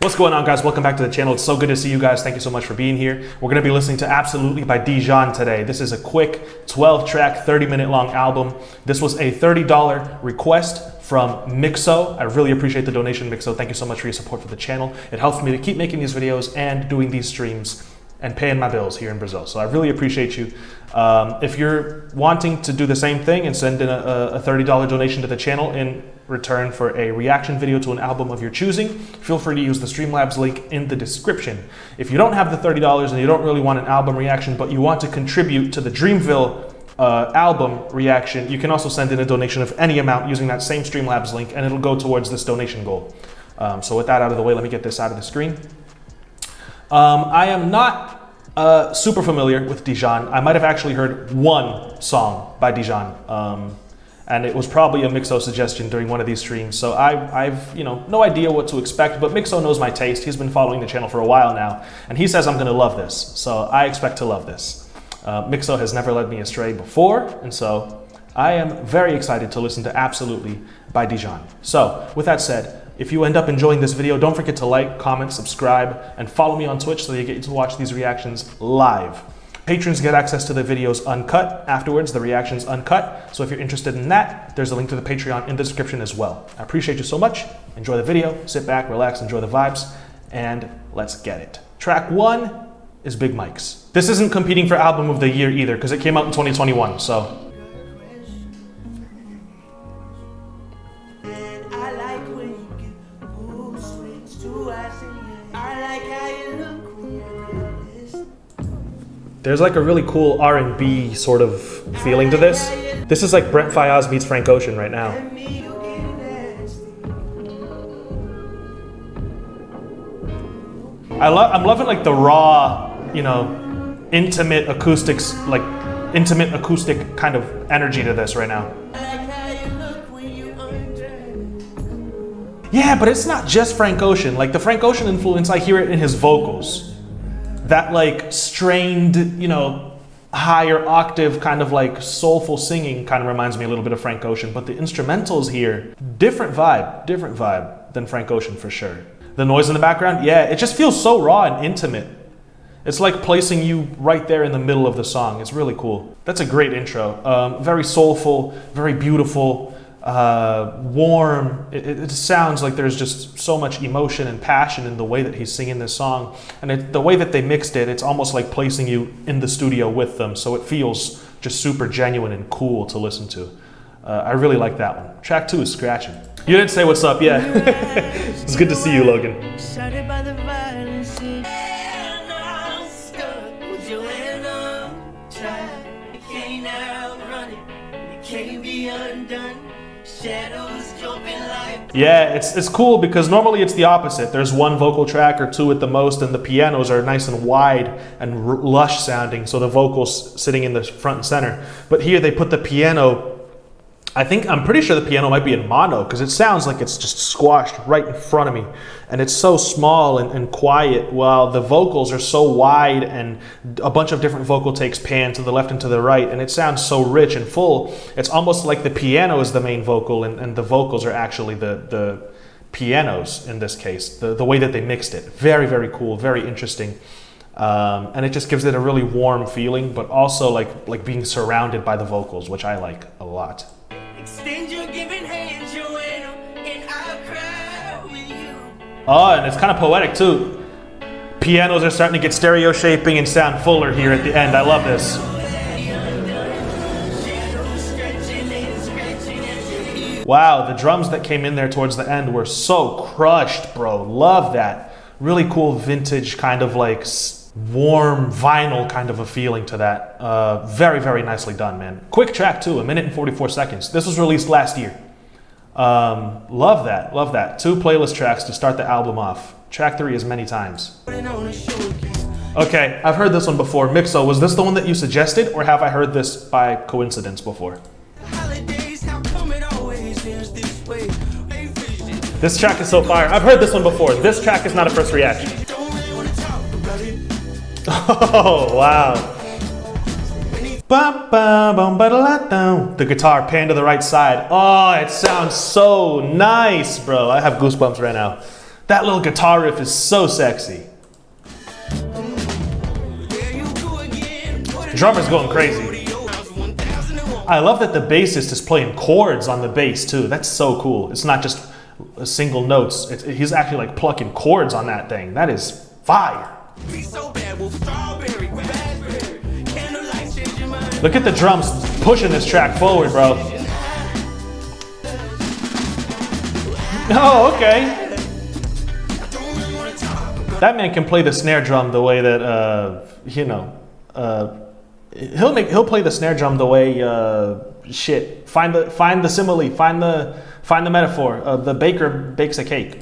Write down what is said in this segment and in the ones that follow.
What's going on, guys? Welcome back to the channel. It's so good to see you guys. Thank you so much for being here. We're going to be listening to Absolutely by Dijon today. This is a quick 12-track, 30-minute long album. This was a $30 request from Mixo. I really appreciate the donation, Mixo. Thank you so much for your support for the channel. It helps me to keep making these videos and doing these streams and paying my bills here in Brazil. So I really appreciate you. If you're wanting to do the same thing and send in a $30 donation to the channel in return for a reaction video to an album of your choosing, feel free to use the Streamlabs link in the description. If you don't have the $30 and you don't really want an album reaction, but you want to contribute to the Dreamville album reaction, you can also send in a donation of any amount using that same Streamlabs link, and it'll go towards this donation goal. So with that out of the way, let me get this out of the screen. I am not super familiar with Dijon. I might have actually heard one song by Dijon, and it was probably a Mixo suggestion during one of these streams. So I've no idea what to expect, but Mixo knows my taste. He's been following the channel for a while now, and he says I'm gonna love this. So I expect to love this. Mixo has never led me astray before, and so I am very excited to listen to Absolutely by Dijon. So with that said, if you end up enjoying this video, don't forget to like, comment, subscribe, and follow me on Twitch so that you get to watch these reactions live. Patrons get access to the videos uncut afterwards, the reactions uncut. So if you're interested in that, there's a link to the Patreon in the description as well. I appreciate you so much. Enjoy the video, sit back, relax, enjoy the vibes, and let's get it. Track 1 is Big Mike's. This isn't competing for Album of the Year either, because it came out in 2021, so. There's like a really cool R&B sort of feeling to this. This is like Brent Faiyaz meets Frank Ocean right now. I'm loving like the raw, intimate acoustics, like intimate acoustic kind of energy to this right now. Yeah, but it's not just Frank Ocean. Like the Frank Ocean influence, I hear it in his vocals. That like strained, higher octave kind of like soulful singing kind of reminds me a little bit of Frank Ocean, but the instrumentals here, different vibe than Frank Ocean for sure. The noise in the background, yeah, it just feels so raw and intimate. It's like placing you right there in the middle of the song. It's really cool. That's a great intro. Very soulful, very beautiful. Warm. It sounds like there's just so much emotion and passion in the way that he's singing this song, and the way that they mixed it, it's almost like placing you in the studio with them, so it feels just super genuine and cool to listen to. I really like that one. Track 2 is Scratching. You didn't say what's up, yeah. It's good to see you, Logan. Yeah, it's cool because normally it's the opposite. There's one vocal track or two at the most, and the pianos are nice and wide and lush sounding, so the vocals sitting in the front and center. But here they put the piano, I'm pretty sure the piano might be in mono because it sounds like it's just squashed right in front of me. And it's so small and quiet while the vocals are so wide and a bunch of different vocal takes pan to the left and to the right. And it sounds so rich and full. It's almost like the piano is the main vocal and the vocals are actually the pianos in this case. The way that they mixed it. Very, very cool, very interesting. And it just gives it a really warm feeling, but also like being surrounded by the vocals, which I like a lot. Extend your giving hands, Joanna, and I'll cry with you. Oh, and it's kind of poetic too. Pianos are starting to get stereo shaping and sound fuller here at the end. I love this. Wow, the drums that came in there towards the end were so crushed, bro. Love that. Really cool vintage kind of like warm vinyl kind of a feeling to that. Very, very nicely done, man. Quick track too, 1 minute and 44 seconds. This was released last year. Love that, love that. 2 playlist tracks to start the album off. Track 3 as many times. Okay, I've heard this one before. Mixo, was this the one that you suggested, or have I heard this by coincidence before? This track is so fire. I've heard this one before. This track is not a first reaction. Oh, wow. The guitar pan to the right side. Oh, it sounds so nice, bro. I have goosebumps right now. That little guitar riff is so sexy. The drummer's going crazy. I love that the bassist is playing chords on the bass too. That's so cool. It's not just single notes. He's actually like plucking chords on that thing. That is fire. Look at the drums pushing this track forward, bro. Oh, okay. That man can play the snare drum the way that, he'll play the snare drum the way, find the simile, find the metaphor. The baker bakes a cake.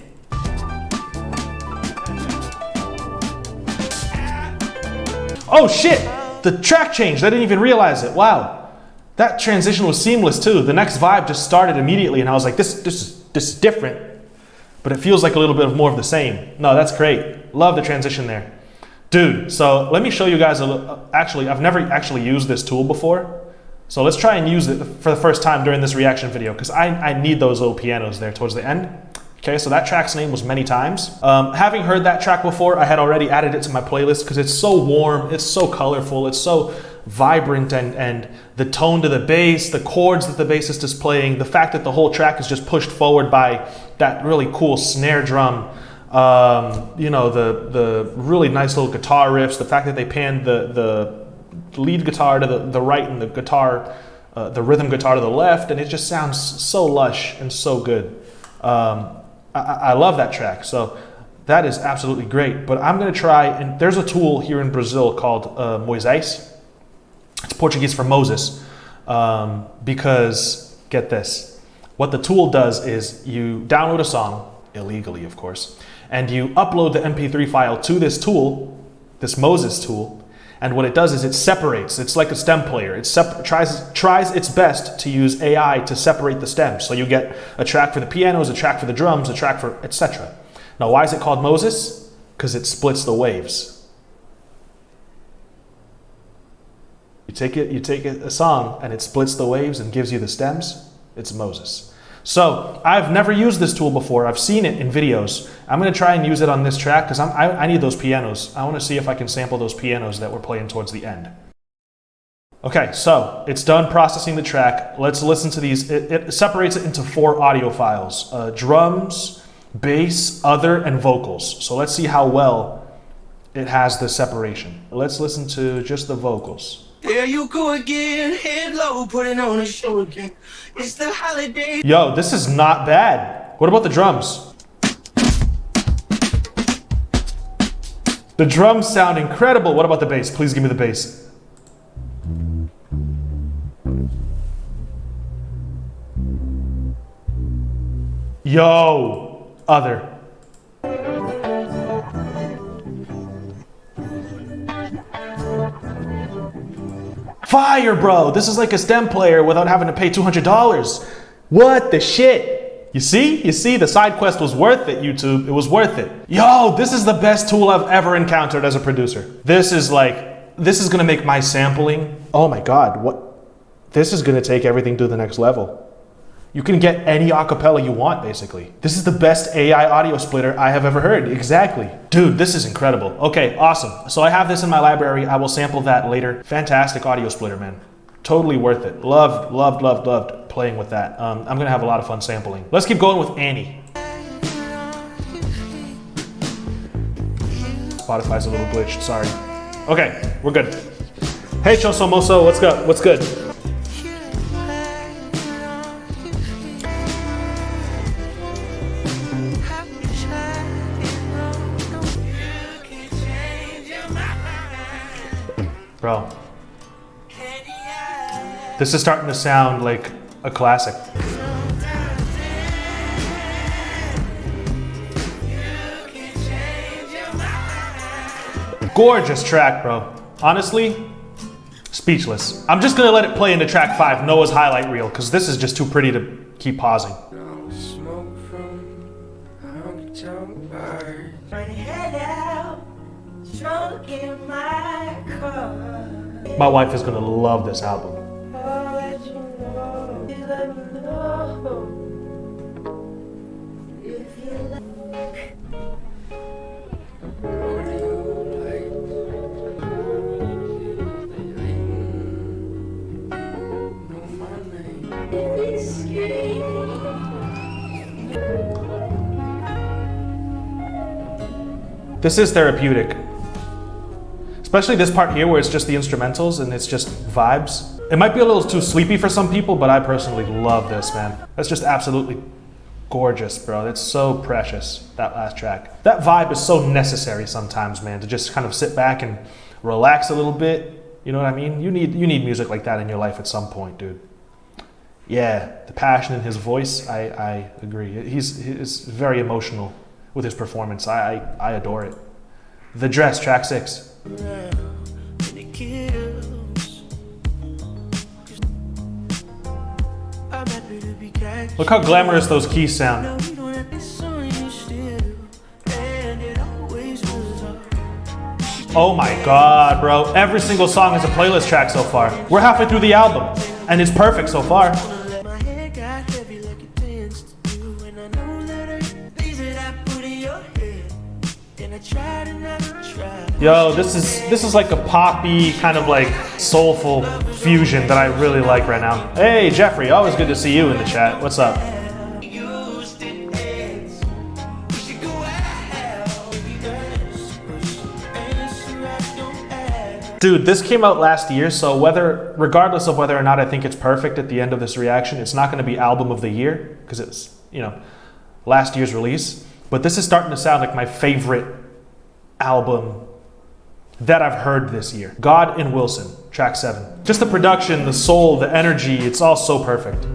Oh shit, the track changed. I didn't even realize it. Wow, that transition was seamless too. The next vibe just started immediately, and I was like, this is different, but it feels like a little bit more of the same. No, that's great. Love the transition there. Dude, so let me show you guys actually, I've never actually used this tool before. So let's try and use it for the first time during this reaction video, because I need those little pianos there towards the end. Okay, so that track's name was Many Times. Having heard that track before, I had already added it to my playlist because it's so warm, it's so colorful, it's so vibrant, and the tone to the bass, the chords that the bassist is playing, the fact that the whole track is just pushed forward by that really cool snare drum, the really nice little guitar riffs, the fact that they panned the lead guitar to the right and the guitar, the rhythm guitar to the left, and it just sounds so lush and so good. I love that track, so that is absolutely great. But I'm gonna try, and there's a tool here in Brazil called Moisés. It's Portuguese for Moses, because get this, what the tool does is you download a song, illegally of course, and you upload the MP3 file to this tool, this Moses tool, and what it does is it separates. It's like a stem player. It tries its best to use AI to separate the stems. So you get a track for the pianos, a track for the drums, a track for etc. Now, why is it called Moses? Because it splits the waves. You take a song and it splits the waves and gives you the stems. It's Moses. So I've never used this tool before. I've seen it in videos. I'm gonna try and use it on this track because I need those pianos. I wanna see if I can sample those pianos that we're playing towards the end. Okay, so it's done processing the track. Let's listen to these. It separates it into 4 audio files: drums, bass, other, and vocals. So let's see how well it has the separation. Let's listen to just the vocals. There you go again, head low, putting on a show again. It's the holiday. Yo, this is not bad. What about the drums? The drums sound incredible. What about the bass? Please give me the bass. Yo, other. Fire, bro. This is like a stem player without having to pay $200. What the shit? You see? The side quest was worth it, YouTube. It was worth it. Yo, this is the best tool I've ever encountered as a producer. This is gonna make my sampling. Oh my God, what? This is gonna take everything to the next level. You can get any acapella you want, basically. This is the best AI audio splitter I have ever heard. Exactly. Dude, this is incredible. Okay, awesome. So I have this in my library. I will sample that later. Fantastic audio splitter, man. Totally worth it. Loved playing with that. I'm gonna have a lot of fun sampling. Let's keep going with Annie. Spotify's a little glitched, sorry. Okay, we're good. Hey, Choso Moso, what's good? What's good? Bro, this is starting to sound like a classic. Gorgeous track, bro. Honestly, speechless. I'm just gonna let it play into track 5, Noah's highlight reel, because this is just too pretty to keep pausing. My wife is gonna love this album. This is therapeutic. Especially this part here where it's just the instrumentals and it's just vibes. It might be a little too sleepy for some people, but I personally love this, man. That's just absolutely gorgeous, bro. That's so precious, that last track. That vibe is so necessary sometimes, man, to just kind of sit back and relax a little bit. You know what I mean? You need music like that in your life at some point, dude. Yeah, the passion in his voice, I agree. He's very emotional with his performance. I adore it. The Dress, track 6. Look how glamorous those keys sound. Oh my god, bro. Every single song is a playlist track so far. We're halfway through the album, and it's perfect so far. Yo, this is like a poppy, kind of like soulful fusion that I really like right now. Hey, Jeffrey, always good to see you in the chat. What's up? Dude, this came out last year, so regardless of whether or not I think it's perfect at the end of this reaction, it's not going to be album of the year because it's, last year's release. But this is starting to sound like my favorite album that I've heard this year. God and Wilson, track 7. Just the production, the soul, the energy, it's all so perfect.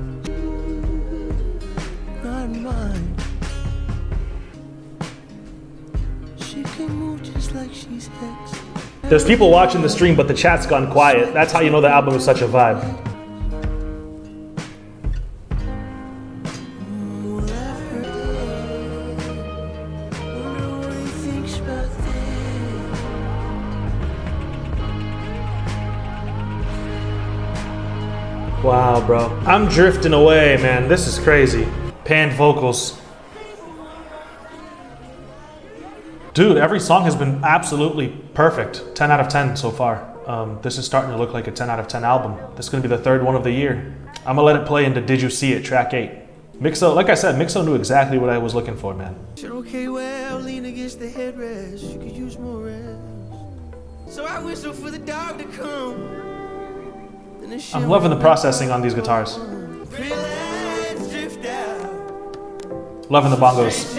There's people watching the stream, but the chat's gone quiet. That's how you know the album is such a vibe. Wow, bro. I'm drifting away, man. This is crazy. Panned vocals. Dude, every song has been absolutely perfect. 10 out of 10 so far. This is starting to look like a 10 out of 10 album. This is going to be the third one of the year. I'm going to let it play into Did You See It, track 8. Mixo, like I said, Mixo knew exactly what I was looking for, man. Okay, well, lean against the headrest. You could use more rest. So I whistle for the dog to come. I'm loving the processing on these guitars. Loving the bongos.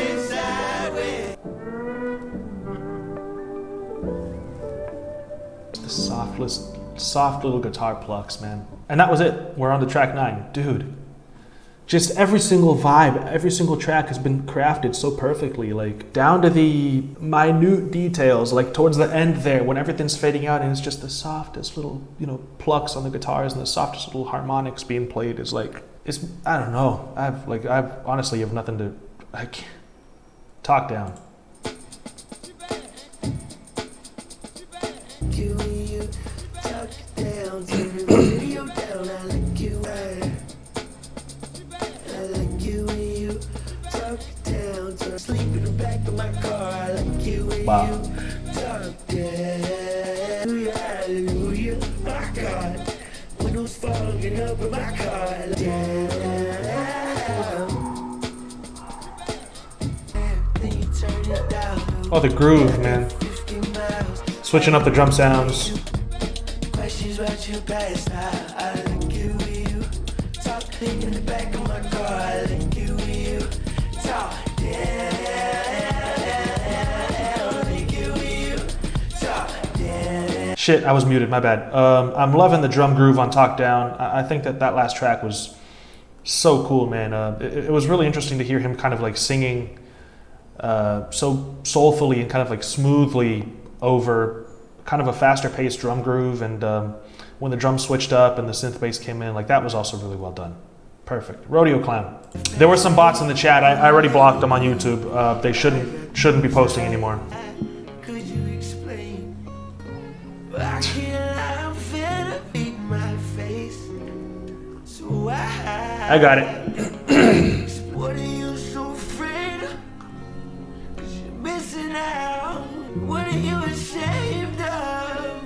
The soft little guitar plucks, man. And that was it. We're on to track 9. Dude, just every single vibe, every single track has been crafted so perfectly, like down to the minute details, like towards the end there when everything's fading out and it's just the softest little, plucks on the guitars and the softest little harmonics being played is like, I don't know. I've honestly have nothing to, talk down. Wow. Oh, the groove, man. Switching up the drum sounds. Shit, I was muted, my bad. I'm loving the drum groove on Talk Down. I think that last track was so cool, man. It was really interesting to hear him kind of like singing so soulfully and kind of like smoothly over kind of a faster paced drum groove. And when the drums switched up and the synth bass came in, like that was also really well done. Perfect. Rodeo Clown. There were some bots in the chat. I already blocked them on YouTube. They shouldn't be posting anymore. I got it. What are you so afraid of? 'Cause you're missing out. What are you ashamed of?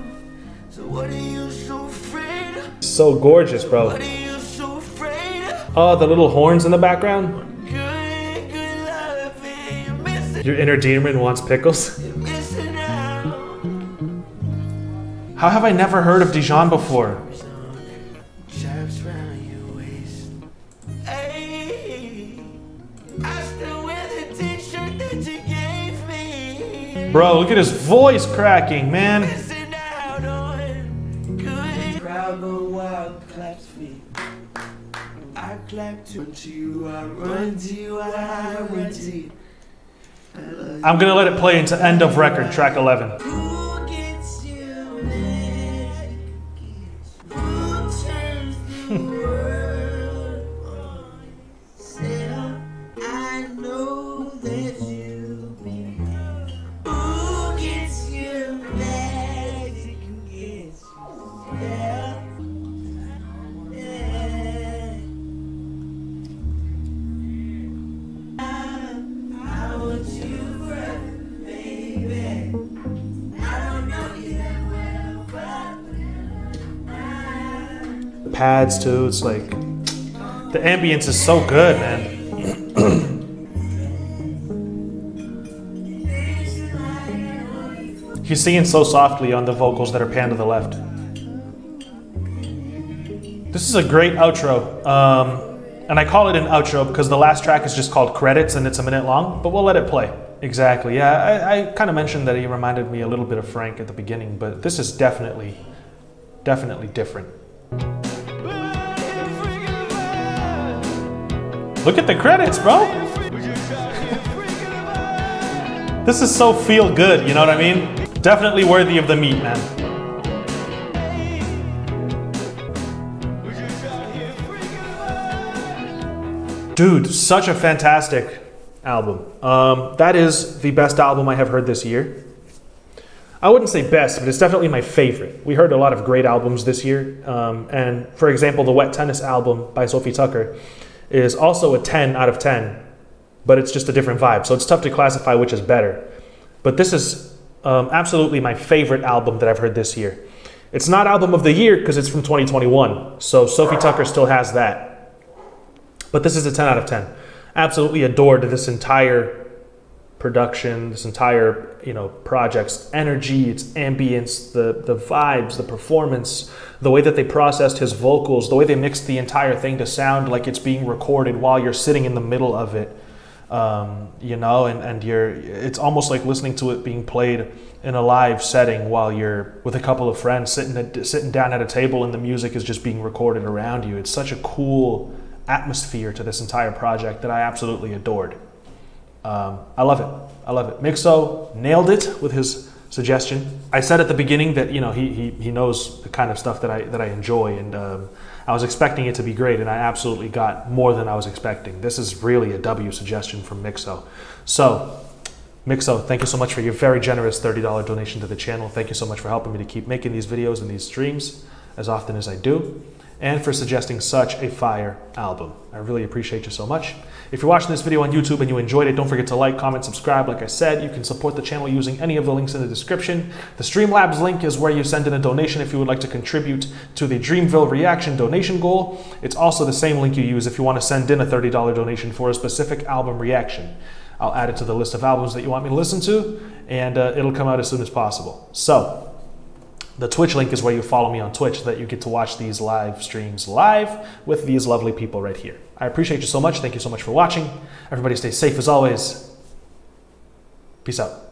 So what are you so afraid of? So gorgeous, bro. What are you so afraid of? Oh, the little horns in the background. Good loving, you're missing. Your inner demon wants pickles. You're missing How have I never heard of Dijon before? Chaps round your waist. Hey, I still wear the t-shirt that you gave me. Bro, look at his voice cracking, man. Missing out on good. Crowd go wild, claps feet. I clap to you, I run to you, I run to you. I'm gonna let it play into end of record, track 11. Who gets you next? Who turns the world on itself? I know that you'll be. Who gets you magic gets you yeah. I want you forever, baby. I don't know you that well, but Pads too, it's like, the ambience is so good, man. He's singing so softly on the vocals that are panned to the left. This is a great outro. And I call it an outro because the last track is just called Credits and it's a minute long, but we'll let it play. Exactly, yeah, I kind of mentioned that he reminded me a little bit of Frank at the beginning, but this is definitely different. Look at the credits, bro. This is so feel good, you know what I mean? Definitely worthy of the meat, man. Dude, such a fantastic album. That is the best album I have heard this year. I wouldn't say best, but it's definitely my favorite. We heard a lot of great albums this year. And for example, the Wet Tennis album by Sophie Tucker is also a 10 out of 10, but it's just a different vibe. So it's tough to classify which is better. But this is absolutely my favorite album that I've heard this year. It's not album of the year because it's from 2021. So Sophie Tucker still has that. But this is a 10 out of 10. Absolutely adored this entire production, this entire, project's energy, its ambience, the vibes, the performance, the way that they processed his vocals, the way they mixed the entire thing to sound like it's being recorded while you're sitting in the middle of it. And it's almost like listening to it being played in a live setting while you're with a couple of friends sitting down at a table and the music is just being recorded around you. It's such a cool atmosphere to this entire project that I absolutely adored. I love it. Mixo nailed it with his suggestion. I said at the beginning that he knows the kind of stuff that I enjoy, and I was expecting it to be great, and I absolutely got more than I was expecting. This is really a W suggestion from Mixo. So Mixo, thank you so much for your very generous $30 donation to the channel. Thank you so much for helping me to keep making these videos and these streams as often as I do, and for suggesting such a fire album. I really appreciate you so much. If you're watching this video on YouTube and you enjoyed it, don't forget to like, comment, subscribe. Like I said, you can support the channel using any of the links in the description. The Streamlabs link is where you send in a donation if you would like to contribute to the Dreamville Reaction donation goal. It's also the same link you use if you want to send in a $30 donation for a specific album reaction. I'll add it to the list of albums that you want me to listen to, and it'll come out as soon as possible. So, the Twitch link is where you follow me on Twitch so that you get to watch these live streams live with these lovely people right here. I appreciate you so much. Thank you so much for watching. Everybody stay safe as always. Peace out.